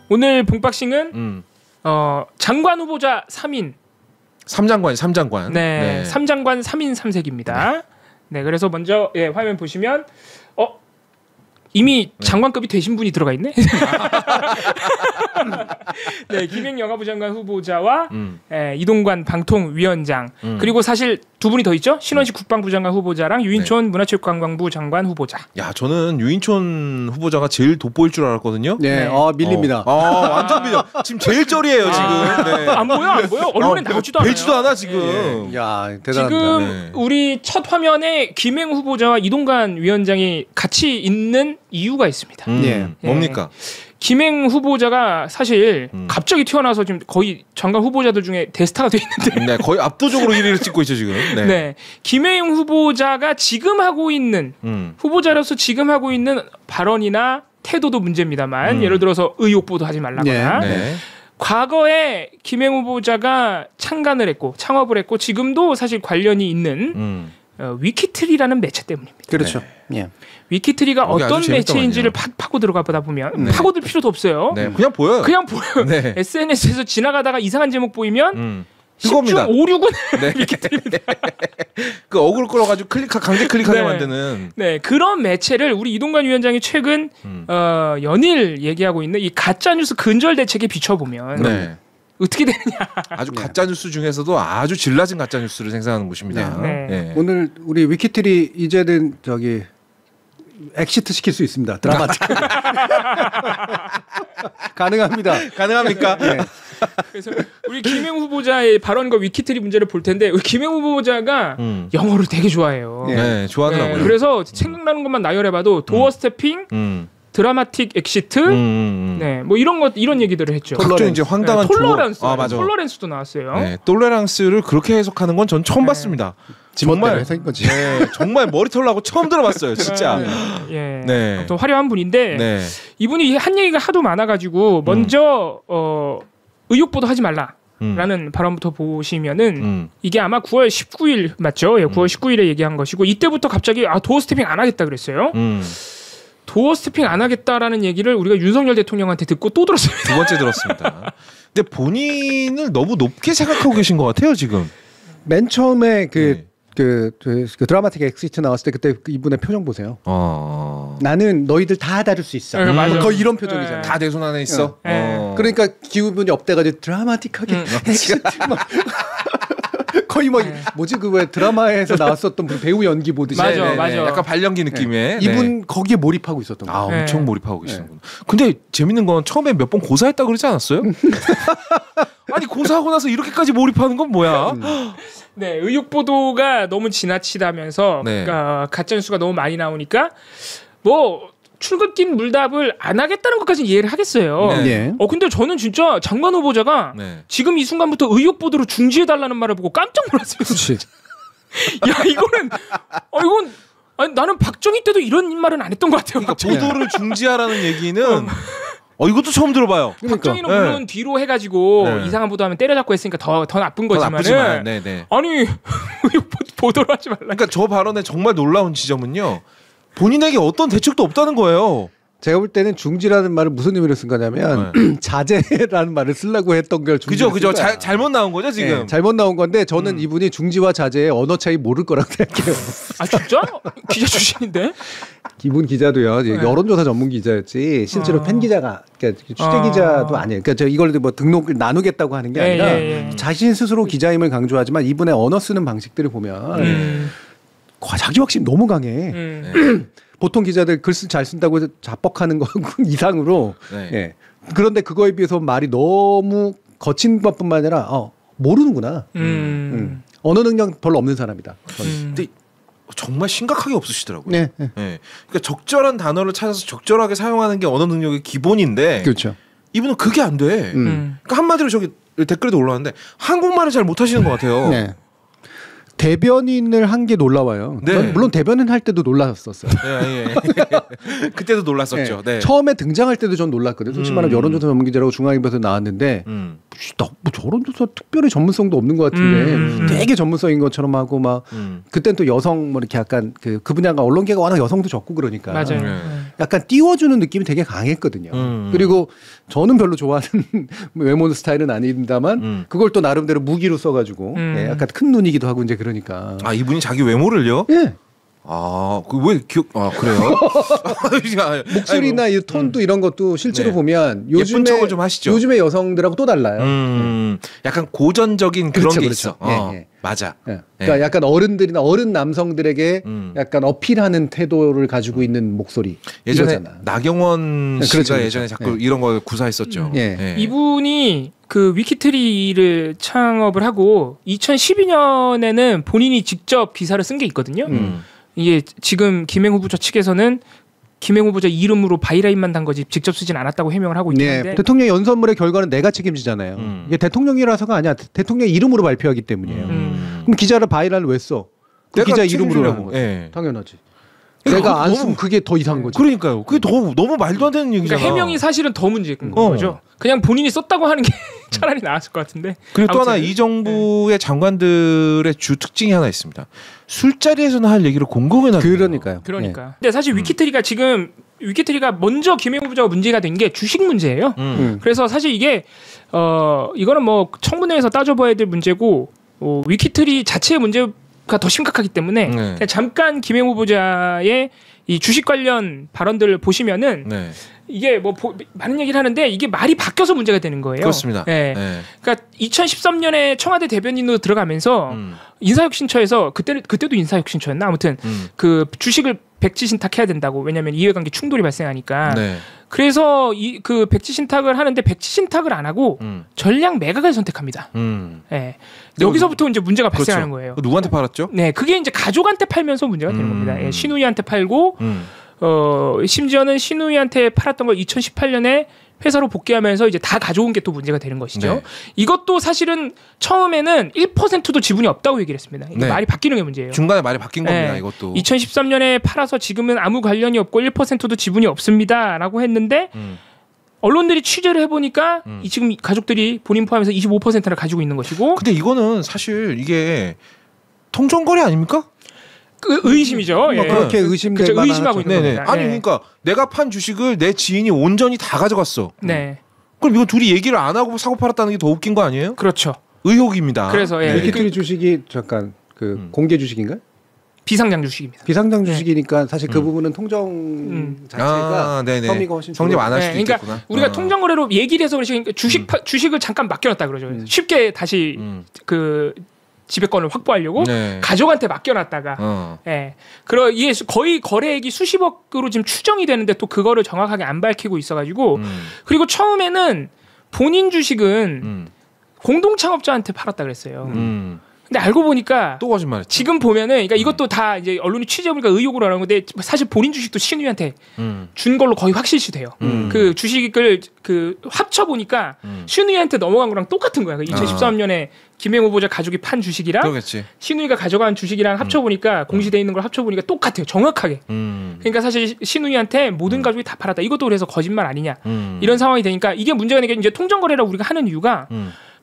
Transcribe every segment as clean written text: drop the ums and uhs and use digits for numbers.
오늘 본박싱은 장관 후보자 3인. 3장관. 네, 3장관 3인 3색입니다. 네, 그래서 먼저 화면 보시면 이미 장관급이 되신 분이 들어가 있네. 네, 김행 영화부 장관 후보자와 이동관 방통위원장 그리고 사실 두 분이 더 있죠. 신원식 국방부 장관 후보자랑 유인촌 문화체육관광부 장관 후보자. 야, 저는 유인촌 후보자가 제일 돋보일 줄 알았거든요. 네, 밀립니다. 완전 밀려. 지금 제일 쩔이에요 지금. 네. 안 보여? 언론에 나오지도 않아요. 되지도 않아 지금. 야, 대단합니다. 지금 우리 첫 화면에 김행 후보자와 이동관 위원장이 같이 있는 이유가 있습니다. 뭡니까? 김행 후보자가 사실 갑자기 튀어나와서 지금 거의 장관 후보자들 중에 대스타가 돼 있는데 네, 거의 압도적으로 1위를 찍고 있죠 지금. 네. 김행 후보자가 지금 하고 있는 후보자로서 지금 하고 있는 발언이나 태도도 문제입니다만 예를 들어서 의혹 보도하지 말라거나 과거에 김행 후보자가 창간을 했고 창업을 했고 지금도 사실 관련이 있는 위키트리라는 매체 때문입니다. 그렇죠. 예. 위키트리가 어떤 매체인지를 파고 들어가 보다 보면 파고들 필요도 없어요. 네, 그냥 보여요. 네. SNS에서 지나가다가 이상한 제목 보이면 10중 5, 6은 위키트리입니다. 그 어글 끌어가지고 강제 클릭하게 만드는. 네, 그런 매체를 우리 이동관 위원장이 최근 연일 얘기하고 있는 이 가짜 뉴스 근절 대책에 비춰보면 어떻게 되느냐. 아주 가짜 뉴스 중에서도 아주 질 낮은 가짜 뉴스를 생산하는 곳입니다. 오늘 우리 위키트리 이제는 엑시트 시킬 수 있습니다. 드라마틱. 가능합니까? 네. 그래서 우리 김행 후보자의 발언과 위키트리 문제를 볼 텐데 우리 김행 후보자가 영어를 되게 좋아해요. 네, 좋아하더라고요. 그래서 생각나는 것만 나열해봐도 도어 스태핑, 드라마틱 엑시트, 네, 뭐 이런 얘기들을 했죠. 각종 이제 황당한 톨러런스, 톨러런스도 나왔어요. 네, 톨러런스를 그렇게 해석하는 건 전 처음 봤습니다. 정말 해석인 거지. 정말 머리털 나고 처음 들어봤어요, 진짜. 또 화려한 분인데 이분이 한 얘기가 하도 많아가지고 먼저 의혹 보도하지 말라라는 발언부터 보시면은 이게 아마 9월 19일 맞죠? 9월 19일에 얘기한 것이고 이때부터 갑자기 도어 스태핑 안 하겠다 그랬어요. 도어 스태핑 안 하겠다라는 얘기를 우리가 윤석열 대통령한테 듣고 또 들었습니다. 두 번째 들었습니다. 근데 본인을 너무 높게 생각하고 계신 것 같아요, 지금. 맨 처음에 그 드라마틱 엑시트 나왔을 때 그때 이분의 표정 보세요. 나는 너희들 다 다룰 수 있어. 거의 이런 표정이잖아요. 다 내 손 안에 있어. 그러니까 기분이 업돼가지고 드라마틱하게 엑시트 막 거의 뭐지 그 왜 드라마에서 나왔었던 무슨 배우 연기 보듯이. 맞아. 약간 발연기 느낌의. 이분 거기에 몰입하고 있었던 거예요. 엄청 몰입하고 계시는구나. 근데 재밌는 건 처음에 몇 번 고사했다 그러지 않았어요? 아니 고사하고 나서 이렇게까지 몰입하는 건 뭐야? 네, 의혹 보도가 너무 지나치다면서 가짜 뉴스가 너무 많이 나오니까 뭐 출근길 물답을 안 하겠다는 것까지는 이해를 하겠어요. 근데 저는 진짜 장관 후보자가 지금 이 순간부터 의혹 보도를 중지해달라는 말을 보고 깜짝 놀랐어요. 야, 이건 아니, 나는 박정희 때도 이런 말은 안 했던 것 같아요. 그러니까 보도를 중지하라는 얘기는 이것도 처음 들어봐요. 박정희는 물론 뒤로 해가지고 이상한 보도하면 때려잡고 했으니까 더 나쁜 거지만은 아니 의혹 보도를 하지 말라. 그러니까 저 발언에 정말 놀라운 지점은요. 본인에게 어떤 대책도 없다는 거예요. 제가 볼 때는 중지라는 말을 무슨 의미로 쓴 거냐면 자제라는 말을 쓰려고 했던 걸 그죠. 잘못 나온 거죠 지금. 잘못 나온 건데 저는 이분이 중지와 자제의 언어 차이 모를 거라고 생각해요. 아 진짜? 기자 출신인데? 이분 기자도요. 여론조사 전문 기자였지 실제로 팬 기자가 그러니까 취재 기자도 아니에요. 그러니까 이걸 뭐 등록을 나누겠다고 하는 게 아니라 자신 스스로 기자임을 강조하지만 이분의 언어 쓰는 방식들을 보면 자기 확신 너무 강해. 보통 기자들 글 잘 쓴다고 해서 자뻑하는 거 이상으로. 그런데 그거에 비해서 말이 너무 거친 것뿐만 아니라 모르는구나. 언어 능력 별로 없는 사람이다. 근데 정말 심각하게 없으시더라고요. 그러니까 적절한 단어를 찾아서 적절하게 사용하는 게 언어 능력의 기본인데. 그렇죠. 이분은 그게 안 돼. 그러니까 한마디로 저기 댓글에도 올라왔는데 한국말을 잘 못하시는 것 같아요. 대변인을 한 게 놀라워요. 물론 대변인 할 때도 놀랐었어요. 그때도 놀랐었죠. 처음에 등장할 때도 전 놀랐거든요. 솔직히 말하면 여론조사 전문기자라고 중앙일보에서 나왔는데 뭐 저런 조사 특별히 전문성도 없는 것 같은데 되게 전문성인 것처럼 하고 막 그땐 또 여성 뭐 이렇게 약간 그 분야가 언론계가 워낙 여성도 적고 그러니까 맞아요. 약간 띄워주는 느낌이 되게 강했거든요. 그리고 저는 별로 좋아하는 외모 스타일은 아닙니다만 그걸 또 나름대로 무기로 써가지고 예, 약간 큰 눈이기도 하고 이제 그러니까. 아 이분이 자기 외모를요? 예. 아, 그 왜 그래요? 목소리나 이 톤도 이런 것도 실제로 네. 보면 예쁜 척을 좀 하시죠. 요즘의 여성들하고 또 달라요. 약간 고전적인 그런 그렇죠, 게 그렇죠. 있어. 예. 맞아. 예. 그러니까 약간 어른들이나 어른 남성들에게 약간 어필하는 태도를 가지고 있는 목소리. 예전에 이거잖아. 나경원 씨가 그렇죠, 그렇죠. 예전에 자꾸 예. 이런 거 구사했었죠. 예. 이분이 그 위키트리를 창업을 하고 2012년에는 본인이 직접 기사를 쓴 게 있거든요. 이게 지금 김행 후보자 측에서는 김행 후보자 이름으로 바이라인만 단 거지 직접 쓰진 않았다고 해명을 하고 있는데 네. 대통령 연설문의 결과는 내가 책임지잖아요. 이게 대통령이라서가 아니야. 대통령 이름으로 발표하기 때문이에요. 그럼 기자를 바이라인을 왜 써? 그 기자 이름으로 하는 거죠. 예. 당연하지. 내가 안 쓰면 그게 더 이상한 거지. 그러니까요. 그게 너무 말도 안 되는 얘기잖아. 그러니까 해명이 사실은 더 문제인 거죠. 그냥 본인이 썼다고 하는 게 차라리 나았을 것 같은데. 그리고 또 하나 이 정부의 장관들의 주 특징이 하나 있습니다. 술자리에서는 할 얘기를 공공연하게 해요. 그러니까요. 그러니까. 근데 사실 위키트리가 지금 위키트리가 먼저 김행 후보자가 문제가 된 게 주식 문제예요. 그래서 사실 이게 이거는 뭐 청문회에서 따져봐야 될 문제고 위키트리 자체의 문제가 더 심각하기 때문에 그냥 잠깐 김행 후보자의 이 주식 관련 발언들을 보시면은 이게 뭐 많은 얘기를 하는데 이게 말이 바뀌어서 문제가 되는 거예요. 그렇습니다. 네. 그러니까 2013년에 청와대 대변인으로 들어가면서 인사혁신처에서 그때도 인사혁신처였나 아무튼 그 주식을 백지 신탁해야 된다고 왜냐하면 이해관계 충돌이 발생하니까. 그래서 그 백지 신탁을 하는데 백지 신탁을 안 하고 전량 매각을 선택합니다. 네. 여기서부터 이제 문제가 발생하는 거예요. 누구한테 팔았죠? 네, 그게 이제 가족한테 팔면서 문제가 되는 겁니다. 예, 신우이한테 팔고 심지어는 신우이한테 팔았던 걸 2018년에 회사로 복귀하면서 이제 다 가져온 게 또 문제가 되는 것이죠. 네. 이것도 사실은 처음에는 1%도 지분이 없다고 얘기를 했습니다. 이게 말이 바뀌는 게 문제예요. 중간에 말이 바뀐 겁니다. 네. 이것도. 2013년에 팔아서 지금은 아무 관련이 없고 1%도 지분이 없습니다라고 했는데 언론들이 취재를 해보니까 지금 가족들이 본인 포함해서 25%를 가지고 있는 것이고. 근데 이거는 사실 이게 통정거래 아닙니까? 그 의심이죠. 뭐 그렇게 의심될 그렇죠. 의심하고 있는 네네. 겁니다. 아니 그러니까 내가 판 주식을 내 지인이 온전히 다 가져갔어. 네. 그럼 이거 둘이 얘기를 안 하고 사고 팔았다는 게 더 웃긴 거 아니에요? 그렇죠. 의혹입니다. 그래서 위키트리 주식이 잠깐 그 공개 주식인가요? 비상장 주식입니다. 비상장 주식이니까 사실 그 부분은 통정 자체가 혐의가 훨씬 성립 안 할 수도 그러니까 있겠구나. 우리가 통정거래로 얘기를 해서 그러지 주식을 잠깐 맡겨놨다 그러죠. 쉽게 다시 그 지배권을 확보하려고 가족한테 맡겨놨다가 이게 거의 거래액이 수십억으로 지금 추정이 되는데 또 그거를 정확하게 안 밝히고 있어가지고 그리고 처음에는 본인 주식은 공동창업자한테 팔았다 그랬어요. 근데 알고 보니까 또 거짓말했죠. 지금 보면은 그러니까 이것도 다 이제 언론이 취재해보니까 의혹으로 하는 건데 사실 본인 주식도 신우이한테 준 걸로 거의 확실시 돼요. 그 주식을 그 합쳐 보니까 신우이한테 넘어간 거랑 똑같은 거야. 2013년에 김행 후보자 가족이 판 주식이랑 그러겠지. 신우이가 가져간 주식이랑 합쳐 보니까 공시돼 있는 걸 합쳐 보니까 똑같아요. 정확하게. 그러니까 사실 신우이한테 모든 가족이 다 팔았다. 이것도 그래서 거짓말 아니냐 이런 상황이 되니까 이게 문제가 되는 게 이제 통정거래라고 우리가 하는 이유가.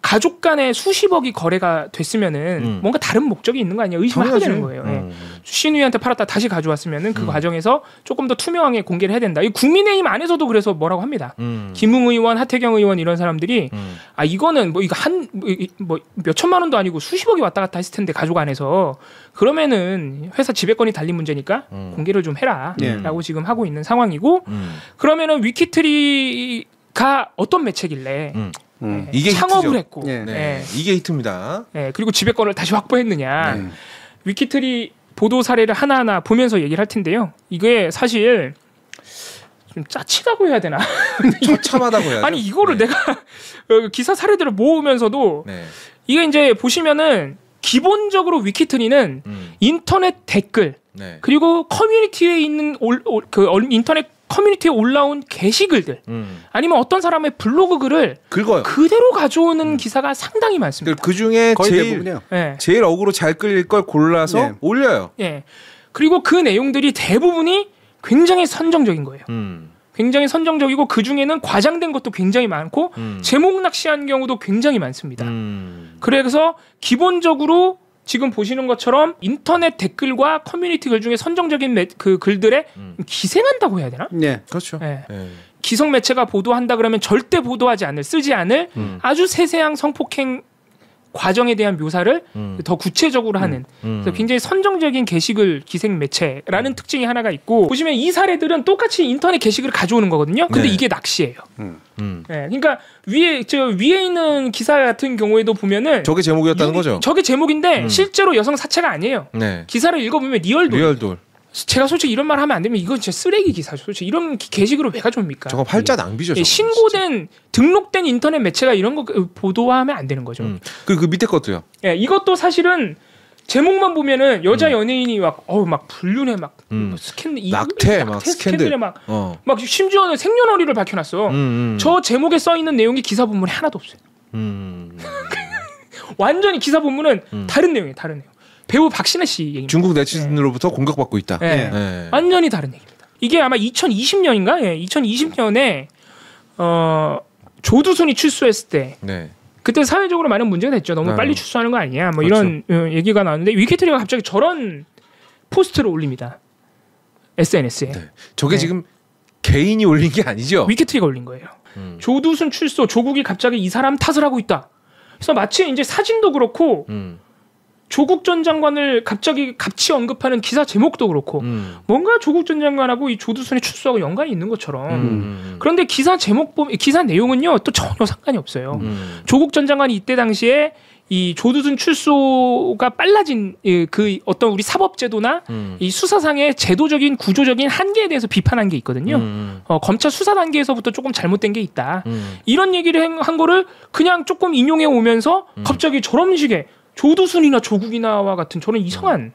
가족 간에 수십억이 거래가 됐으면은 뭔가 다른 목적이 있는 거 아니야? 의심을 하게 되는 거예요. 신우이한테 팔았다 다시 가져왔으면은 그 과정에서 조금 더 투명하게 공개를 해야 된다. 이 국민의힘 안에서도 그래서 뭐라고 합니다. 김웅 의원, 하태경 의원 이런 사람들이 아 이거는 뭐 이거 뭐 몇 천만 원도 아니고 수십억이 왔다 갔다 했을 텐데 가족 안에서 그러면은 회사 지배권이 달린 문제니까 공개를 좀 해라라고 지금 하고 있는 상황이고 그러면은 위키트리가 어떤 매체길래 이게 창업을 히트죠. 했고 이게 히트입니다. 그리고 지배권을 다시 확보했느냐 위키트리 보도 사례를 하나하나 보면서 얘기를 할 텐데요. 이게 사실 좀 짜치다고 해야 되나? 처참하다고 해야 아니 이거를 내가 기사 사례들을 모으면서도 이게 이제 보시면은 기본적으로 위키트리는 인터넷 댓글 그리고 커뮤니티에 있는 그 인터넷 커뮤니티에 올라온 게시글들 아니면 어떤 사람의 블로그 글을 긁어요. 그대로 가져오는 기사가 상당히 많습니다. 그 중에 제일 어그로 잘 끌릴 걸 골라서 올려요. 그리고 그 내용들이 대부분이 굉장히 선정적인 거예요. 굉장히 선정적이고 그 중에는 과장된 것도 굉장히 많고 제목 낚시한 경우도 굉장히 많습니다. 그래서 기본적으로 지금 보시는 것처럼 인터넷 댓글과 커뮤니티 글 중에 선정적인 그 글들에 기생한다고 해야 되나? 네, 그렇죠. 네. 네. 기성 매체가 보도한다 그러면 절대 보도하지 않을, 쓰지 않을 아주 세세한 성폭행 과정에 대한 묘사를 더 구체적으로 하는 그래서 굉장히 선정적인 게시글 기생 매체라는 특징이 하나가 있고, 보시면 이 사례들은 똑같이 인터넷 게시글을 가져오는 거거든요. 근데 이게 낚시예요. 네, 그러니까 위에 있는 기사 같은 경우에도 보면은 저게 제목이었다는 거죠. 저게 제목인데 실제로 여성 사체가 아니에요. 네. 기사를 읽어보면 리얼돌. 제가 솔직히 이런 말 하면 안 되면 이건 진짜 쓰레기 기사죠. 솔직히 이런 게시글을 왜 가져옵니까? 저거 팔자 낭비죠. 신고된 등록된 인터넷 매체가 이런 거 보도하면 안 되는 거죠. 그 밑에 것도요. 예, 이것도 사실은 제목만 보면은 여자 연예인이 막 불륜에 막 낙태 스캔들에 막 심지어는 생년월일을 밝혀놨어. 저 제목에 써 있는 내용이 기사 본문에 하나도 없어요. 완전히 기사 본문은 다른 내용이에요. 다른 내용. 배우 박신혜 씨 얘기입니다. 중국 네티즌으로부터 공격받고 있다. 네. 네. 완전히 다른 얘기입니다. 이게 아마 2020년인가? 예, 2020년에 조두순이 출소했을 때 그때 사회적으로 많은 문제가 됐죠. 너무 빨리 출소하는 거 아니냐? 뭐 그렇죠. 이런 얘기가 나왔는데 위키트리가 갑자기 저런 포스트를 올립니다. SNS에. 네. 저게 지금 개인이 올린 게 아니죠? 위키트리가 올린 거예요. 조두순 출소, 조국이 갑자기 이 사람 탓을 하고 있다. 그래서 마치 이제 사진도 그렇고 조국 전 장관을 갑자기 같이 언급하는 기사 제목도 그렇고 뭔가 조국 전 장관하고 이 조두순의 출소하고 연관이 있는 것처럼 그런데 기사 제목 기사 내용은요 또 전혀 상관이 없어요. 조국 전 장관이 이때 당시에 이 조두순 출소가 빨라진 그 어떤 우리 사법제도나 이 수사상의 제도적인 구조적인 한계에 대해서 비판한 게 있거든요. 검찰 수사 단계에서부터 조금 잘못된 게 있다. 이런 얘기를 한 거를 그냥 조금 인용해 오면서 갑자기 저런 식의 조두순이나 조국이나와 같은 저런 이상한.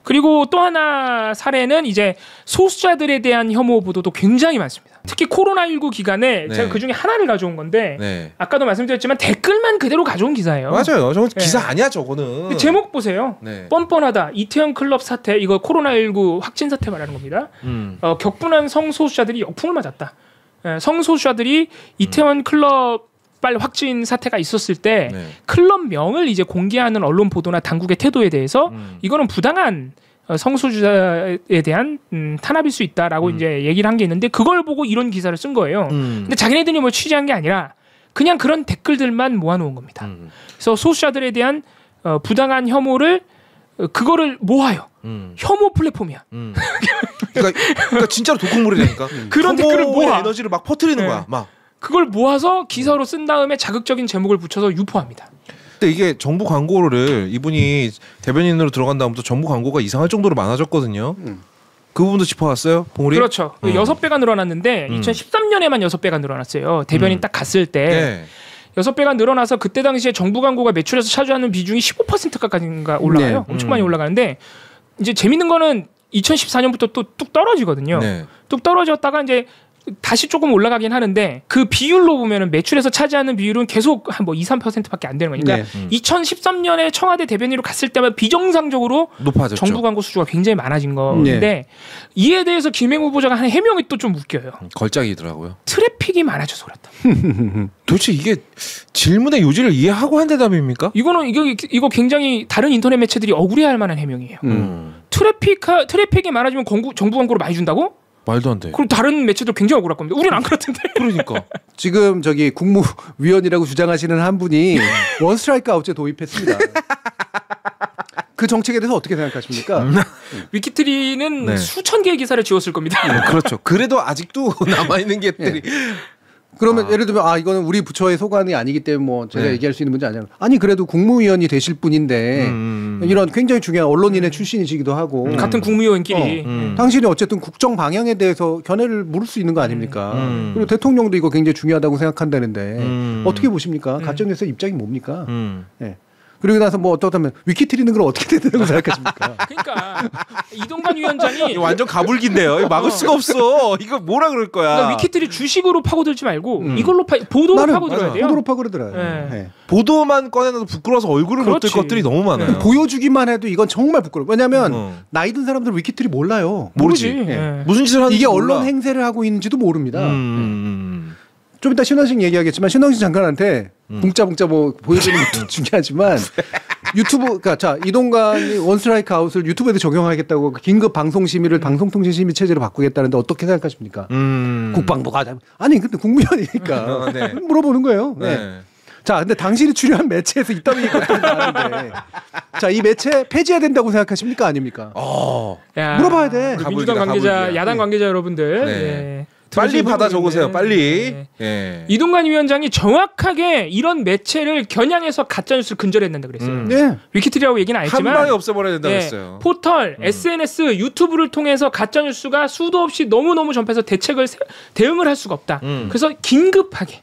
그리고 또 하나 사례는 이제 소수자들에 대한 혐오 보도도 굉장히 많습니다. 특히 코로나19 기간에 제가 그중에 하나를 가져온 건데 아까도 말씀드렸지만 댓글만 그대로 가져온 기사예요. 맞아요. 저건 기사 아니야 저거는. 제목 보세요. 뻔뻔하다. 이태원 클럽 사태. 이거 코로나19 확진 사태 말하는 겁니다. 격분한 성소수자들이 역풍을 맞았다. 성소수자들이 이태원 클럽 빨리 확진 사태가 있었을 때 클럽명을 이제 공개하는 언론 보도나 당국의 태도에 대해서 이거는 부당한 성소수자에 대한 탄압일 수 있다라고 이제 얘기를 한 게 있는데 그걸 보고 이런 기사를 쓴 거예요. 근데 자기네들이 뭐 취재한 게 아니라 그냥 그런 댓글들만 모아놓은 겁니다. 그래서 소수자들에 대한 부당한 혐오를 그거를 모아요. 혐오 플랫폼이야. 그러니까 진짜로 독극물이라니까. 그런 댓글을 모아 에너지를 막 퍼뜨리는 거야. 막. 그걸 모아서 기사로 쓴 다음에 자극적인 제목을 붙여서 유포합니다. 근데 이게 정부 광고를 이분이 대변인으로 들어간 다음부터 정부 광고가 이상할 정도로 많아졌거든요. 그 부분도 짚어왔어요, 봉우리? 그렇죠. 6배가 늘어났는데 2013년에만 6배가 늘어났어요. 대변인 딱 갔을 때 6배가 늘어나서 그때 당시에 정부 광고가 매출에서 차지하는 비중이 15%까지인가 올라가요. 엄청 많이 올라가는데 이제 재밌는 거는 2014년부터 또 뚝 떨어지거든요. 뚝 떨어졌다가 이제 다시 조금 올라가긴 하는데 그 비율로 보면은 매출에서 차지하는 비율은 계속 한 뭐 2-3%밖에 안 되는 거니까 2013년에 청와대 대변인으로 갔을 때만 비정상적으로 높아졌죠. 정부 광고 수주가 굉장히 많아진 건데 이에 대해서 김행 후보자가 한 해명이 또 좀 웃겨요. 걸작이더라고요. 트래픽이 많아져서 그렇다. 도대체 이게 질문의 요지를 이해하고 한 대답입니까? 이거 굉장히 다른 인터넷 매체들이 억울해할 만한 해명이에요. 트래픽이 많아지면 정부 광고를 많이 준다고? 말도 안 돼. 그럼 다른 매체도 굉장히 억울할 겁니다. 우리는 안 그렇던데. 그러니까. 지금 저기 국무위원이라고 주장하시는 한 분이 원 스트라이크 아웃제 도입했습니다. 그 정책에 대해서 어떻게 생각하십니까? 위키트리는 수천 개의 기사를 지웠을 겁니다. 그렇죠. 그래도 아직도 남아있는 게들이 그러면 예를 들면 이거는 우리 부처의 소관이 아니기 때문에 뭐 제가 얘기할 수 있는 문제 아니야. 아니 그래도 국무위원이 되실 분인데 이런 굉장히 중요한 언론인의 출신이시기도 하고 같은 국무위원끼리 당신이 어쨌든 국정 방향에 대해서 견해를 물을 수 있는 거 아닙니까? 그리고 대통령도 이거 굉장히 중요하다고 생각한다는데 어떻게 보십니까? 가정에서 입장이 뭡니까? 그리고 나서 뭐 어떻다면 위키트리는 그럼 어떻게 된다고 생각하십니까? 그러니까 이동관 위원장이 완전 가불기인데요. 막을 수가 없어. 이거 뭐라 그럴 거야. 그러니까 위키트리 주식으로 파고들지 말고 이걸로 보도로 파고들어야 돼요. 보도로 파고들어요. 네. 네. 보도만 꺼내놔도 부끄러워서 얼굴을 못 들 것들이 너무 많아요. 보여주기만 해도 이건 정말 부끄러워. 왜냐하면 나이 든 사람들은 위키트리 몰라요. 모르지. 네. 무슨 짓을 하는지 이게 몰라. 언론 행세를 하고 있는지도 모릅니다. 좀 이따 신원식 얘기하겠지만 신원식 장관한테 붕짜붕짜 뭐 보여주는 것도 중요하지만 유튜브 그러니까 자 이동관이 원스트라이크 아웃을 유튜브에도 적용하겠다고 긴급 방송심의를 방송통신심의 체제로 바꾸겠다는데 어떻게 생각하십니까? 국방부가 아니 근데 국무위원이니까 네. 물어보는 거예요. 네. 네. 자 근데 당신이 출연한 매체에서 이따위 것들이 나왔는데 자 이 매체 폐지해야 된다고 생각하십니까 아닙니까? 야, 물어봐야 돼. 민주당 관계자, 가불기야. 야당 관계자 여러분들. 네. 네. 빨리 받아 적으세요. 빨리. 네. 예. 이동관 위원장이 정확하게 이런 매체를 겨냥해서 가짜뉴스를 근절했는다 그랬어요. 네. 위키트리라고 얘기는 안 했지만 한 방에 없애버려야 된다고 했어요. 포털, SNS, 유튜브를 통해서 가짜뉴스가 수도 없이 너무너무 전파해서 대응을 할 수가 없다. 그래서 긴급하게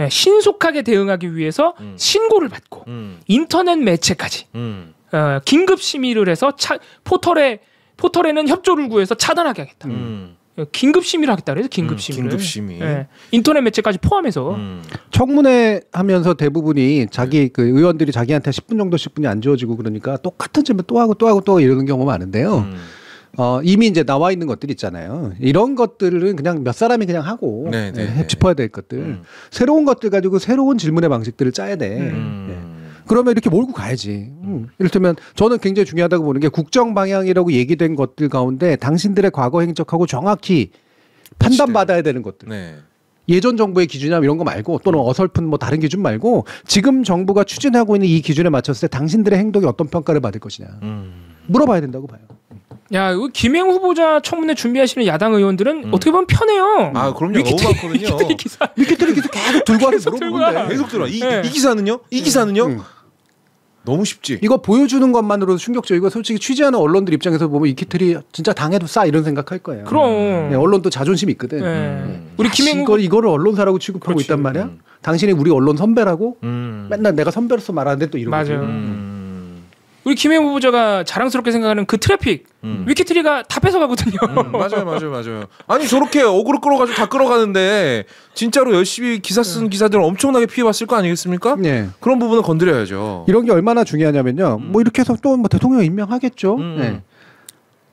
신속하게 대응하기 위해서 신고를 받고 인터넷 매체까지 긴급 심의를 해서 포털에는 협조를 구해서 차단하게 하겠다. 긴급 심의를 하겠다 그래서 긴급 심의를. 긴급 심의. 네. 인터넷 매체까지 포함해서. 청문회 하면서 대부분이 자기 그 의원들이 자기한테 10분 정도씩 분이 안 주어지고 그러니까 똑같은 질문 또 하고 이러는 경우가 많은데요. 이미 이제 나와 있는 것들 있잖아요. 이런 것들은 그냥 몇 사람이 그냥 하고 짚어야 될 것들. 새로운 것들 가지고 새로운 질문의 방식들을 짜야 돼. 그러면 이렇게 몰고 가야지. 이를테면 저는 굉장히 중요하다고 보는 게 국정 방향이라고 얘기된 것들 가운데 당신들의 과거 행적하고 정확히 판단받아야 되는 것들. 네. 예전 정부의 기준이나 이런 거 말고 또는 어설픈 뭐 다른 기준 말고 지금 정부가 추진하고 있는 이 기준에 맞췄을 때 당신들의 행동이 어떤 평가를 받을 것이냐. 물어봐야 된다고 봐요. 야, 김행 후보자 청문회 준비하시는 야당 의원들은 어떻게 보면 편해요. 아, 그럼요. 너무 많거든요. 위키트리 기사 계속 들고 와서 물어보는데. 계속 들어. 이 기사는요? 이 기사는요? 너무 쉽지. 이거 보여주는 것만으로도 충격적이고 솔직히 취재하는 언론들 입장에서 보면 위키트리 진짜 당해도 싸 이런 생각할 거예요. 그럼. 네, 언론도 자존심이 있거든. 우리 김행 이거를 언론사라고 취급하고 있단 말이야. 당신이 우리 언론 선배라고 맨날 내가 선배로서 말하는데 또 이런 거지. 맞아요. 우리 김행 후보자가 자랑스럽게 생각하는 그 트래픽 위키트리가 다 뺏어가거든요. 맞아요. 아니 저렇게 어그로 끌어가지고 다 끌어가는데 진짜로 열심히 기사 쓴 기사들은 엄청나게 피해봤을 거 아니겠습니까? 네. 그런 부분은 건드려야죠. 이런 게 얼마나 중요하냐면요. 뭐 이렇게 해서 또 뭐 대통령 임명하겠죠. 네.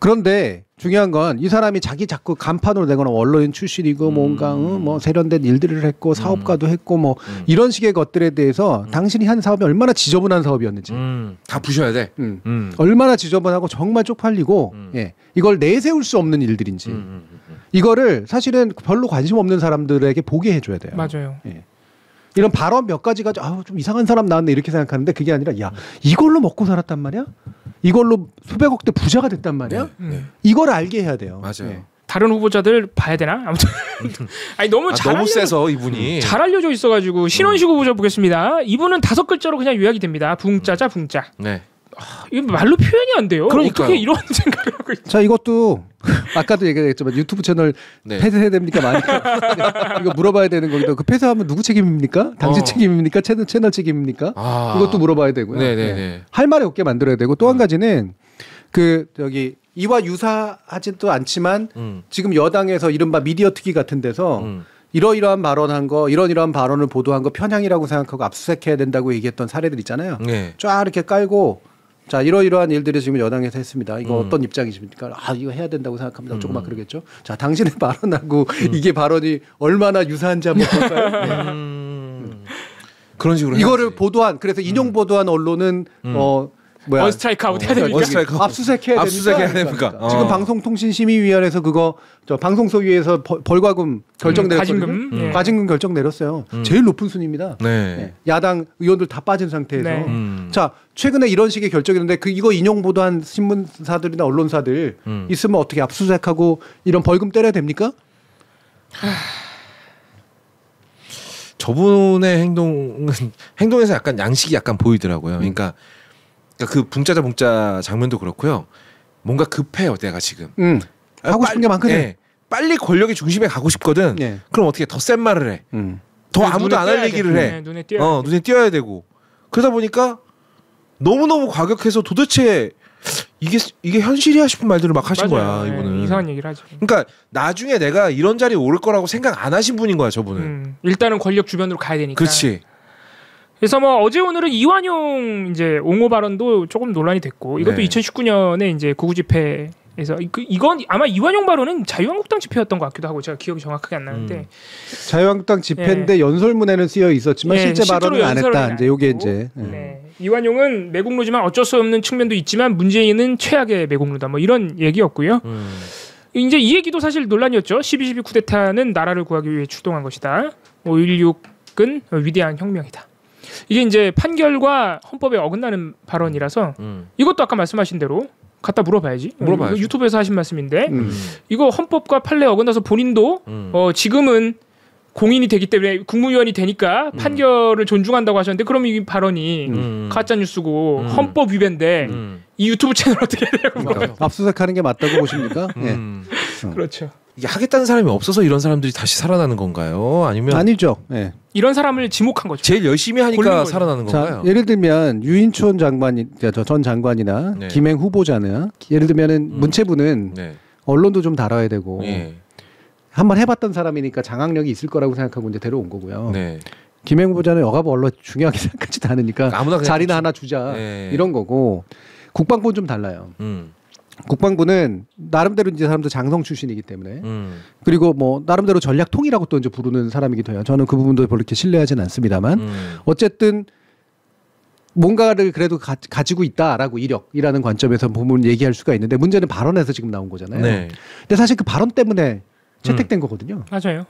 그런데 중요한 건 이 사람이 자꾸 간판으로 내거나 언론인 출신이고 뭔가 뭐 세련된 일들을 했고 사업가도 했고 뭐 이런 식의 것들에 대해서 당신이 한 사업이 얼마나 지저분한 사업이었는지 다 부셔야 돼. 얼마나 지저분하고 정말 쪽팔리고 이걸 내세울 수 없는 일들인지 이거를 사실은 별로 관심 없는 사람들에게 보게 해줘야 돼요. 맞아요. 이런 발언 몇 가지 가지고 좀 이상한 사람 나왔네 이렇게 생각하는데 그게 아니라 야 이걸로 먹고 살았단 말이야? 이걸로 수백억대 부자가 됐단 말이야? 이걸 알게 해야 돼요. 맞아요. 다른 후보자들 봐야 되나? 아무튼 아니 너무 너무 세서 이분이 잘 알려져 있어가지고 신원식 후보자 보겠습니다. 이분은 5글자로 그냥 요약이 됩니다. 붕짜자 붕짜. 네. 이거 말로 표현이 안 돼요. 그러니까요. 어떻게 이런 생각을 하고 있죠? 자 이것도 아까도 얘기했지만 유튜브 채널 폐쇄해야 됩니까? 이거 물어봐야 되는 거기도 그 폐쇄하면 누구 책임입니까? 당신 책임입니까? 채널 책임입니까? 이것도 물어봐야 되고요. 네네네. 할 말이 없게 만들어야 되고 또 한 가지는 이와 유사하지도 않지만 지금 여당에서 이른바 미디어 특위 같은 데서 이러이러한 발언한 거 이러이러한 발언을 보도한 거 편향이라고 생각하고 압수수색해야 된다고 얘기했던 사례들 있잖아요. 쫙 이렇게 깔고 자 이러이러한 일들이 지금 여당에서 했습니다. 이거 어떤 입장이십니까? 이거 해야 된다고 생각합니다. 조금만 그러겠죠. 자 당신의 발언하고 이게 발언이 얼마나 유사한지 한번 볼까요? 그런 식으로 이거를 해야지. 보도한 그래서 인용 보도한 언론은 원스트라이크 아웃 해야 됩니까? 압수수색해야 됩니까? 지금 방송통신심의위원회에서 그거 방송소위에서 벌과금 결정 내렸거든요. 과징금 결정 내렸어요. 제일 높은 순위입니다. 야당 의원들 다 빠진 상태에서. 자 최근에 이런 식의 결정이었는데 이거 인용 보도한 신문사들이나 언론사들 있으면 어떻게 압수수색하고 이런 벌금 때려야 됩니까? 저분의 행동에서 약간 양식이 약간 보이더라고요. 그러니까 그 붕짜자 붕짜 장면도 그렇고요. 뭔가 급해요, 내가 지금. 하고 싶은 게 많거든. 빨리 권력의 중심에 가고 싶거든. 그럼 어떻게 더 센 말을 해. 더 아무도 안 할 얘기를 해. 눈에 띄어야 눈에 띄어야 되고. 그러다 보니까 너무너무 과격해서 도대체 이게 현실이야 싶은 말들을 막 하신 맞아요. 거야 이분은. 이상한 얘기를 하죠. 그러니까 나중에 내가 이런 자리에 오를 거라고 생각 안 하신 분인 거야 저분은. 일단은 권력 주변으로 가야 되니까. 그렇지. 그래서 뭐 어제 오늘은 이완용 이제 옹호 발언도 조금 논란이 됐고 이것도 2019년에 이제 구구 집회에서 이건 아마 이완용 발언은 자유한국당 집회였던 것 같기도 하고 제가 기억이 정확하게 안 나는데 자유한국당 집회인데 연설문에는 쓰여 있었지만 실제 발언은 안 했다. 이제 요게 이제. 이완용은 매국노지만 어쩔 수 없는 측면도 있지만 문재인은 최악의 매국노다. 뭐 이런 얘기였고요. 이제 이 얘기도 사실 논란이었죠. 12.12 쿠데타는 나라를 구하기 위해 출동한 것이다. 5.16은 위대한 혁명이다. 이게 이제 판결과 헌법에 어긋나는 발언이라서 이것도 아까 말씀하신 대로 갖다 물어봐야지. 유튜브에서 하신 말씀인데 이거 헌법과 판례에 어긋나서 본인도 지금은 공인이 되기 때문에 국무위원이 되니까 판결을 존중한다고 하셨는데 그럼 이 발언이 가짜 뉴스고 헌법 위배인데 이 유튜브 채널 어떻게 해야 되냐고. 압수수색하는 게 맞다고 보십니까? 그렇죠. 이게 하겠다는 사람이 없어서 이런 사람들이 다시 살아나는 건가요? 아니면 아니죠. 이런 사람을 지목한 거죠. 제일 열심히 하니까 살아나는 건가요? 자, 예를 들면 유인촌 장관이 전 장관이나 김행 후보자나 예를 들면은 문체부는 언론도 좀 다뤄야 되고 한번 해봤던 사람이니까 장악력이 있을 거라고 생각하고 이제 데려온 거고요. 김행 후보자는 여가부 언론 중요하게 생각하지도 않으니까 자리나 하나 주자 이런 거고 국방부는 좀 달라요. 국방부는 나름대로 이제 사람들 장성 출신이기 때문에 그리고 뭐 나름대로 전략통이라고 또 이제 부르는 사람이기도 해요. 저는 그 부분도 별로 이렇게 신뢰하지는 않습니다만 어쨌든 뭔가를 그래도 가지고 있다라고 이력이라는 관점에서 보면 얘기할 수가 있는데 문제는 발언에서 지금 나온 거잖아요. 근데 사실 그 발언 때문에 채택된 거거든요. 맞아요.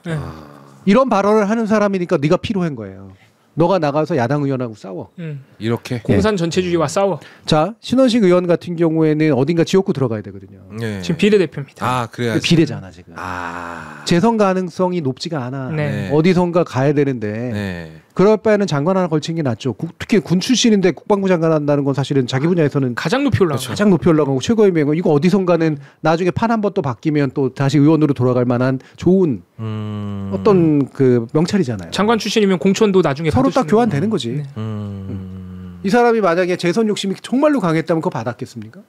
이런 발언을 하는 사람이니까 네가 필요한 거예요. 너가 나가서 야당 의원하고 싸워. 이렇게 공산 전체주의와 싸워. 자, 신원식 의원 같은 경우에는 어딘가 지역구 들어가야 되거든요. 지금 비례대표입니다. 아, 그래야지. 비례잖아 지금. 재선 가능성이 높지가 않아. 어디선가 가야 되는데 그럴 바에는 장관 하나 걸친 게 낫죠. 특히 군 출신인데 국방부 장관 한다는 건 사실은 자기 분야에서는 가장 높이 올라가고 가장 높이 올라가고 최고의 명예. 이거 어디선가는 나중에 판 한 번 또 바뀌면 또 다시 의원으로 돌아갈 만한 좋은 어떤 그 명찰이잖아요. 장관 출신이면 공천도 나중에 서로 딱 교환되는 거지. 이 사람이 만약에 재선 욕심이 정말로 강했다면 그거 받았겠습니까?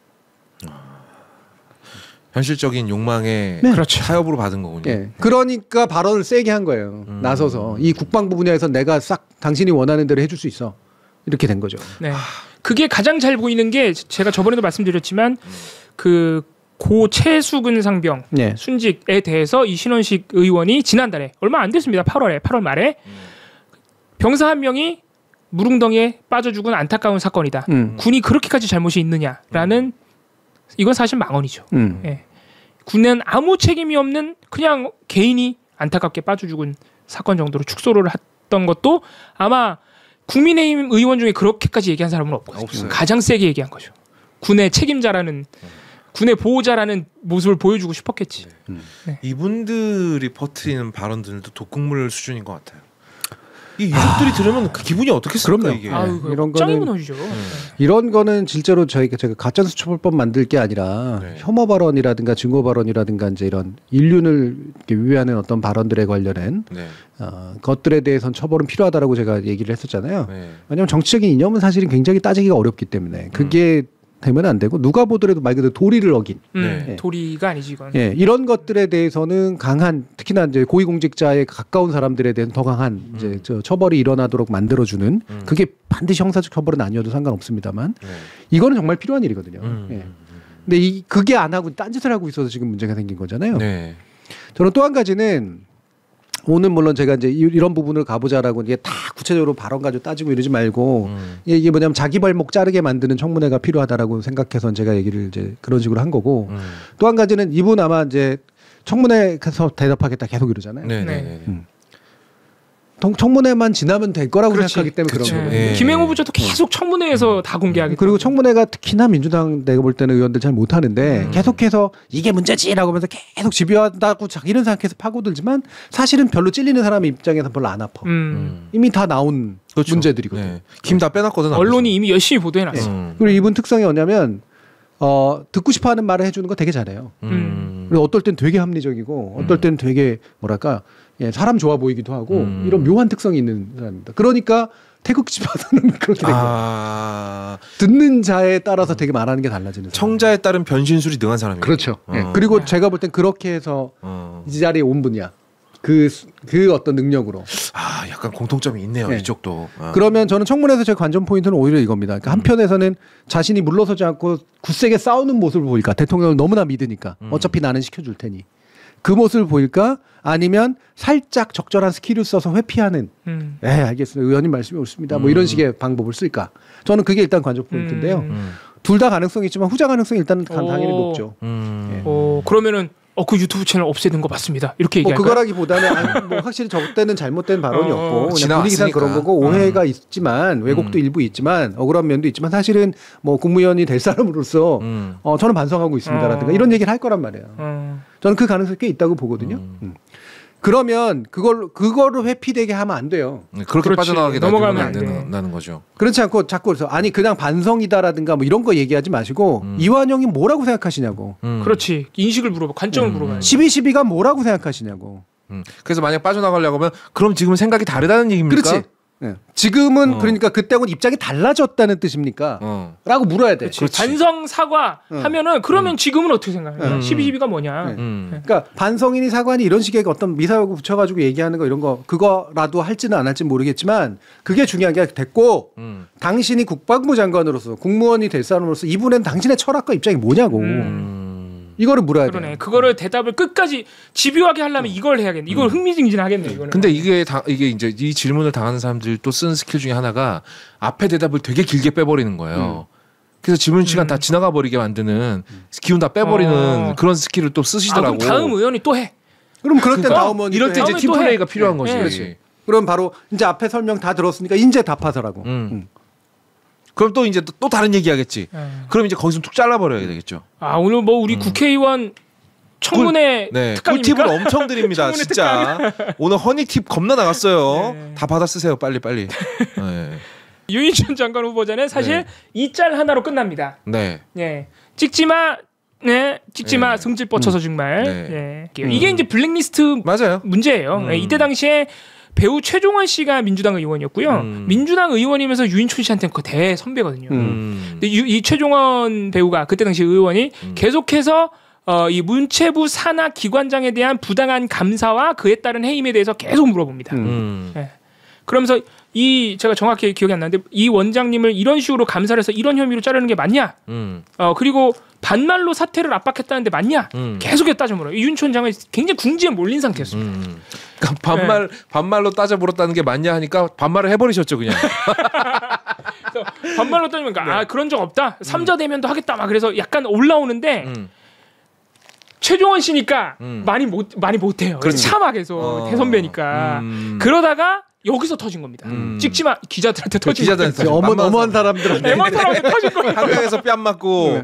현실적인 욕망에 그렇죠. 타협으로 받은 거군요. 그러니까 발언을 세게 한 거예요. 나서서 이 국방부 분야에서 내가 싹 당신이 원하는 대로 해줄 수 있어. 이렇게 된 거죠. 그게 가장 잘 보이는 게 제가 저번에도 말씀드렸지만 그 고 최수근 상병 순직에 대해서 이 신원식 의원이 지난달에 얼마 안 됐습니다. 8월 말에 병사 한 명이 무릉덩이에 빠져 죽은 안타까운 사건이다. 군이 그렇게까지 잘못이 있느냐라는 이건 사실 망언이죠. 군은 아무 책임이 없는 그냥 개인이 안타깝게 빠져 죽은 사건 정도로 축소를 했던 것도 아마 국민의힘 의원 중에 그렇게까지 얘기한 사람은 없거든요. 가장 세게 얘기한 거죠. 군의 책임자라는 군의 보호자라는 모습을 보여주고 싶었겠지. 이분들이 퍼뜨리는 발언들도 독극물 수준인 것 같아요. 이 유족들이 들으면 그 기분이 어떻겠습니까? 이게 이런 거는 이런 거는 실제로 제가 가짜뉴스 처벌법 만들 게 아니라 혐오 발언이라든가 증오 발언이라든가 이제 이런 인륜을 위배하는 어떤 발언들에 관련된 것들에 대해서는 처벌은 필요하다라고 제가 얘기를 했었잖아요. 왜냐하면 정치적인 이념은 사실은 굉장히 따지기가 어렵기 때문에 그게 되면 안 되고 누가 보더라도 말 그대로 도리를 어긴 도리가 아니지 이건. 이런 것들에 대해서는 강한 특히나 이제 고위공직자에 가까운 사람들에 대해서 더 강한 이제 처벌이 일어나도록 만들어주는 그게 반드시 형사적 처벌은 아니어도 상관없습니다만 이거는 정말 필요한 일이거든요. 근데 그게 안 하고 딴짓을 하고 있어서 지금 문제가 생긴 거잖아요. 저는 또 한 가지는 오늘 물론 제가 이제 이런 부분을 가보자라고 이게 다 구체적으로 발언 가지고 따지고 이러지 말고 이게 뭐냐면 자기 발목 자르게 만드는 청문회가 필요하다라고 생각해서 제가 얘기를 이제 그런 식으로 한 거고 또 한 가지는 이분 아마 이제 청문회에서 대답하겠다 계속 이러잖아요. 청문회만 지나면 될 거라고 생각하기 때문에 그런 거예요. 김행 후보자도 계속 청문회에서 다 공개하겠다. 그리고 청문회가 특히나 민주당 내가 볼 때는 의원들 잘 못하는데 계속해서 이게 문제지라고 하면서 계속 집요하다고 자기는 생각해서 파고들지만 사실은 별로 찔리는 사람 입장에서 별로 안 아파. 이미 다 나온 문제들이거든요. 김 다 빼놨거든. 언론이 이미 열심히 보도해놨어. 그리고 이분 특성이 뭐냐면 듣고 싶어하는 말을 해주는 거 되게 잘해요. 그리고 어떨 땐 되게 합리적이고 어떨 땐 되게 뭐랄까 사람 좋아 보이기도 하고 이런 묘한 특성이 있는 사람입니다. 그러니까 태극지파서는 그렇게 된 거예요. 듣는 자에 따라서 되게 말하는 게 달라지는 청자에 따른 변신술이 능한 사람이에요. 그렇죠. 네. 그리고 제가 볼 땐 그렇게 해서 이 자리에 온 분이야. 그 어떤 능력으로. 약간 공통점이 있네요. 네. 이쪽도. 그러면 저는 청문회에서 제 관전 포인트는 오히려 이겁니다. 그러니까 한편에서는 자신이 물러서지 않고 굳세게 싸우는 모습을 보일까? 대통령을 너무나 믿으니까. 어차피 나는 시켜줄 테니. 그 모습을 보일까? 아니면 살짝 적절한 스킬을 써서 회피하는. 알겠습니다. 의원님 말씀이 옳습니다. 뭐 이런 식의 방법을 쓸까? 저는 그게 일단 관전 포인트인데요. 둘 다 가능성이 있지만 후자 가능성이 일단 당연히 높죠. 그러면은 그 유튜브 채널 없애는 거 맞습니다. 이렇게 얘기할까요? 그거라기보다는 뭐 확실히 저때는 잘못된 발언이었고 그냥 분위기상 그런 거고 오해가 있지만 왜곡도 일부 있지만 억울한 면도 있지만 사실은 뭐 국무위원이 될 사람으로서 저는 반성하고 있습니다라든가 이런 얘기를 할 거란 말이에요. 저는 그 가능성이 꽤 있다고 보거든요. 그러면 그거를 회피되게 하면 안 돼요. 그렇게 빠져나가게 넘어가면 안 된다는 거죠. 그렇지 않고 자꾸 그래서 아니 그냥 반성이다라든가 뭐 이런 거 얘기하지 마시고 이완영이 뭐라고 생각하시냐고. 그렇지. 인식을 물어봐. 관점을 물어봐. 12.12가 뭐라고 생각하시냐고. 그래서 만약 빠져나가려고 하면 그럼 지금 생각이 다르다는 얘기입니까? 그렇지. 네. 지금은 그러니까 그때하고는 입장이 달라졌다는 뜻입니까? 라고 물어야 돼. 반성 사과 하면은 그러면 지금은 어떻게 생각해요? 12.12가 뭐냐? 그러니까 반성이니 사과니 이런 식의 어떤 미사여구 붙여가지고 얘기하는 거 이런 거 그거라도 할지는 안 할지는 모르겠지만 그게 중요한 게 됐고 당신이 국방부 장관으로서 국무원이 될 사람으로서 이분은 당신의 철학과 입장이 뭐냐고. 이거를 물어야 돼. 그러네. 그거를 대답을 끝까지 집요하게 하려면 이걸 해야겠네. 이걸 흥미진진하겠네. 이거는. 근데 이게 이제 이 질문을 당하는 사람들 또 쓰는 스킬 중에 하나가 앞에 대답을 되게 길게 빼버리는 거예요. 그래서 질문 시간 다 지나가 버리게 만드는 기운 다 빼버리는 그런 스킬을 또 쓰시더라고. 그럼 다음 의원이 또 해. 그럼 그럴 때 다음 의원이 이럴 때 이제 팀 플레이가 필요한 거지. 그렇지. 그럼 바로 이제 앞에 설명 다 들었으니까 이제 답하서라고. 그럼 또 이제 또 다른 얘기하겠지. 그럼 이제 거기서 툭 잘라버려야 되겠죠. 오늘 뭐 우리 국회의원 청문회 특강입니까? 꿀팁을 엄청 드립니다. 진짜. 오늘 허니 팁 겁나 나갔어요. 다 받아 쓰세요. 빨리. 유인천 장관 후보자는 사실 이 짤 하나로 끝납니다. 찍지마. 찍지마. 승질 뻗쳐서 정말. 이게 이제 블랙리스트 맞아요. 문제예요. 이때 당시에 배우 최종원 씨가 민주당 의원이었고요. 민주당 의원이면서 유인촌 씨한테는 그 대선배거든요. 근데 이 최종원 배우가 그때 당시 의원이 계속해서 이 문체부 산하 기관장에 대한 부당한 감사와 그에 따른 해임에 대해서 계속 물어봅니다. 그러면서 제가 정확히 기억이 안 나는데 이 원장님을 이런 식으로 감사를 해서 이런 혐의로 자르는 게 맞냐? 그리고 반말로 사퇴를 압박했다는데 맞냐? 계속해서 따져 물어요. 유인촌 장관이 굉장히 궁지에 몰린 상태였습니다. 그러니까 반말로 따져 물었다는 게 맞냐 하니까 반말을 해버리셨죠 그냥. 반말로 따지면 그런 적 없다. 3자 대면도 하겠다. 막 그래서 약간 올라오는데 최종원 씨니까 많이 못해요. 참아 계속 대선배니까. 그러다가 여기서 터진 겁니다. 찍지마 기자들한테 터진 거예요. 어머한 사람들한테 터진 거예요. 한강에서 뺨 맞고.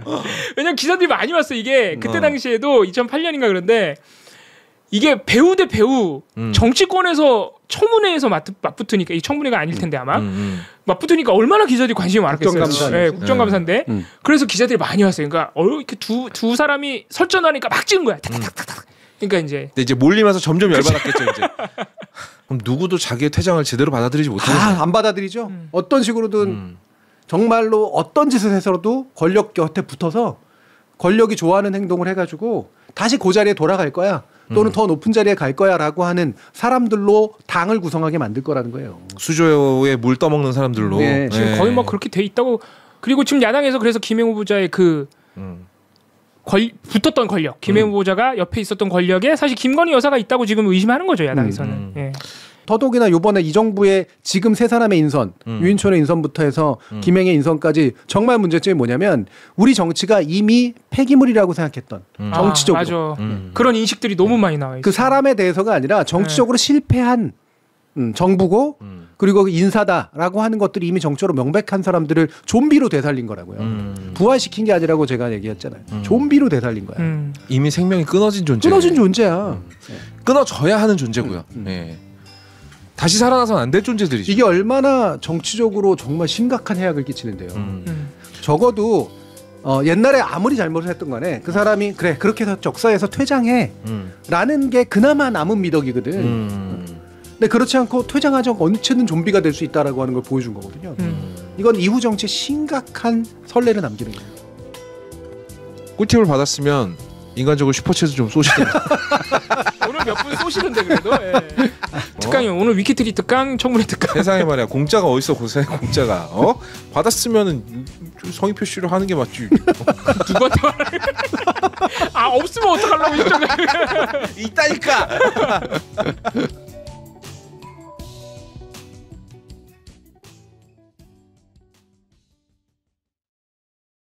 왜냐면 기자들이 많이 왔어. 이게 그때 당시에도 2008년인가 그런데 이게 배우 대 배우 정치권에서 청문회에서 맞붙으니까 이 청문회가 아닐 텐데 아마 맞붙으니까 얼마나 기자들이 관심이 많았겠어요. 국정감사인데 그래서 기자들이 많이 왔어요. 그러니까 이렇게 두 사람이 설전하니까 막 찍은 거야. 탁탁탁탁. 그러니까 이제 몰리면서 점점 열받았겠죠 이제. 그럼 누구도 자기의 퇴장을 제대로 받아들이지 못하죠. 안 받아들이죠. 어떤 식으로든 정말로 어떤 짓을 해서도 권력 곁에 붙어서 권력이 좋아하는 행동을 해가지고 다시 그 자리에 돌아갈 거야. 또는 더 높은 자리에 갈 거야라고 하는 사람들로 당을 구성하게 만들 거라는 거예요. 수조에 물 떠먹는 사람들로. 지금 거의 뭐 그렇게 돼 있다고. 그리고 지금 야당에서 그래서 김행 후보자의 붙었던 권력, 김행 후보자가 옆에 있었던 권력에 사실 김건희 여사가 있다고 지금 의심하는 거죠 야당에서는. 더더욱이나 이번에 이 정부의 지금 세 사람의 인선, 유인촌의 인선부터 해서 김행의 인선까지 정말 문제점이 뭐냐면 우리 정치가 이미 폐기물이라고 생각했던 정치적으로. 맞아. 그런 인식들이 너무 많이 나와 있어요. 그 사람에 대해서가 아니라 정치적으로 실패한 정부고 그리고 인사다라고 하는 것들이 이미 정치적으로 명백한 사람들을 좀비로 되살린 거라고요. 부활시킨 게 아니라고 제가 얘기했잖아요. 좀비로 되살린 거야. 이미 생명이 끊어진 존재. 끊어진 존재야. 끊어져야 하는 존재고요. 다시 살아나서는 안 될 존재들이죠. 이게 얼마나 정치적으로 정말 심각한 해악을 끼치는데요. 적어도 옛날에 아무리 잘못을 했던 간에 그 사람이 그렇게 해서 적사에서 퇴장해 라는 게 그나마 남은 미덕이거든. 근데 그렇지 않고 퇴장하지 않고 언제든 좀비가 될 수 있다라고 하는 걸 보여준 거거든요. 이건 이후 정치에 심각한 선례를 남기는 거예요. 꿀팁을 받았으면 인간적으로 슈퍼챗을 좀 쏘시던데. 오늘 몇 분 쏘시던데 그래도. 예. 특강이 오늘 위키트리 특강, 청문회 특강. 세상에 말이야. 공짜가 어딨어 고세 공짜가. 받았으면은 성의 표시를 하는 게 맞지. 누구한테 말해? 아 없으면 어떡하려고 이쪽. 있다니까.